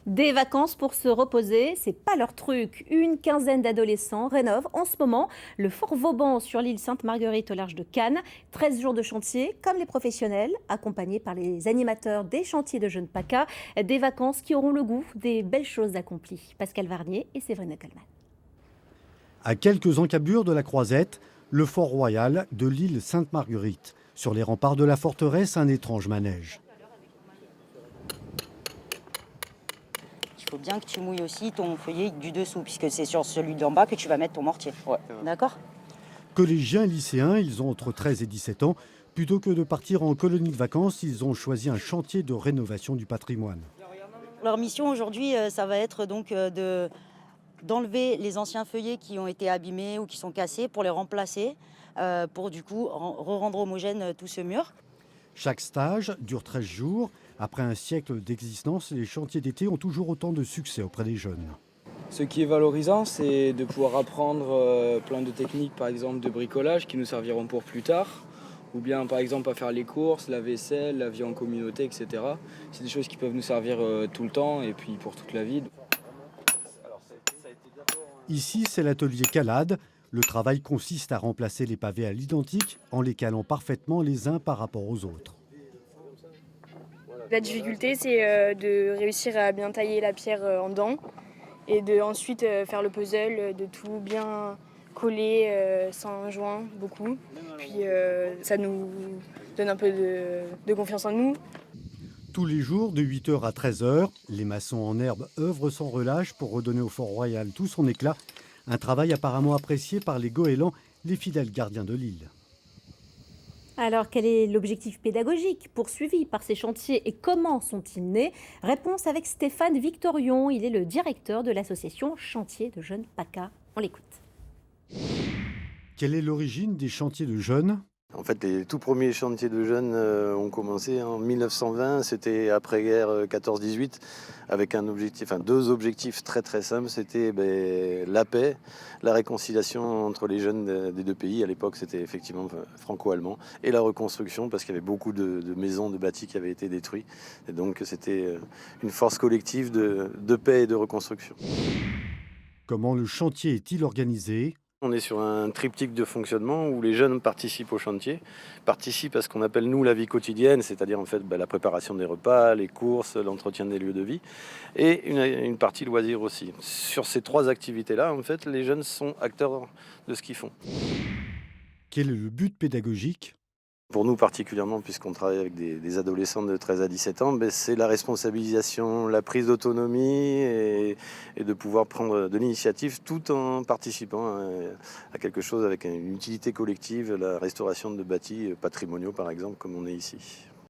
Des vacances pour se reposer, c'est pas leur truc. Une quinzaine d'adolescents rénovent en ce moment le Fort Vauban sur l'île Sainte-Marguerite au large de Cannes. 13 jours de chantier, comme les professionnels, accompagnés par les animateurs des chantiers de jeunes PACA. Des vacances qui auront le goût des belles choses accomplies. Pascal Varnier et Séverine Eckelmann. À quelques encablures de la Croisette, le fort royal de l'île Sainte-Marguerite. Sur les remparts de la forteresse, un étrange manège. Il faut bien que tu mouilles aussi ton feuillet du dessous, puisque c'est sur celui d'en bas que tu vas mettre ton mortier. Ouais. D'accord? Collégiens et lycéens, ils ont entre 13 et 17 ans. Plutôt que de partir en colonie de vacances, ils ont choisi un chantier de rénovation du patrimoine. Leur mission aujourd'hui, ça va être donc d'enlever les anciens feuillets qui ont été abîmés ou qui sont cassés pour les remplacer, pour du coup rendre homogène tout ce mur. Chaque stage dure 13 jours. Après un siècle d'existence, les chantiers d'été ont toujours autant de succès auprès des jeunes. Ce qui est valorisant, c'est de pouvoir apprendre plein de techniques, par exemple de bricolage, qui nous serviront pour plus tard. Ou bien par exemple à faire les courses, la vaisselle, la vie en communauté, etc. C'est des choses qui peuvent nous servir tout le temps et puis pour toute la vie. Ici, c'est l'atelier calade. Le travail consiste à remplacer les pavés à l'identique en les calant parfaitement les uns par rapport aux autres. La difficulté, c'est de réussir à bien tailler la pierre en dents et de ensuite faire le puzzle, de tout bien coller sans joint, beaucoup. Puis ça nous donne un peu de confiance en nous. Tous les jours, de 8h à 13h, les maçons en herbe œuvrent sans relâche pour redonner au Fort Royal tout son éclat. Un travail apparemment apprécié par les goélands, les fidèles gardiens de l'île. Alors, quel est l'objectif pédagogique poursuivi par ces chantiers et comment sont-ils nés? Réponse avec Stéphane Victorion. Il est le directeur de l'association Chantiers de jeunes PACA. On l'écoute. Quelle est l'origine des chantiers de jeunes? En fait, les tout premiers chantiers de jeunes ont commencé en 1920, c'était après-guerre 14-18, avec un objectif, enfin, deux objectifs très très simples. C'était la paix, la réconciliation entre les jeunes des deux pays. À l'époque, c'était effectivement franco-allemand, et la reconstruction, parce qu'il y avait beaucoup de maisons, de bâtis qui avaient été détruits. Et donc, c'était une force collective de paix et de reconstruction. Comment le chantier est-il organisé? On est sur un triptyque de fonctionnement où les jeunes participent au chantier, participent à ce qu'on appelle nous la vie quotidienne, c'est-à-dire en fait la préparation des repas, les courses, l'entretien des lieux de vie, et une partie loisir aussi. Sur ces trois activités-là, en fait, les jeunes sont acteurs de ce qu'ils font. Quel est le but pédagogique? Pour nous particulièrement, puisqu'on travaille avec des adolescents de 13 à 17 ans, c'est la responsabilisation, la prise d'autonomie et de pouvoir prendre de l'initiative tout en participant à quelque chose avec une utilité collective, la restauration de bâtis patrimoniaux par exemple, comme on est ici.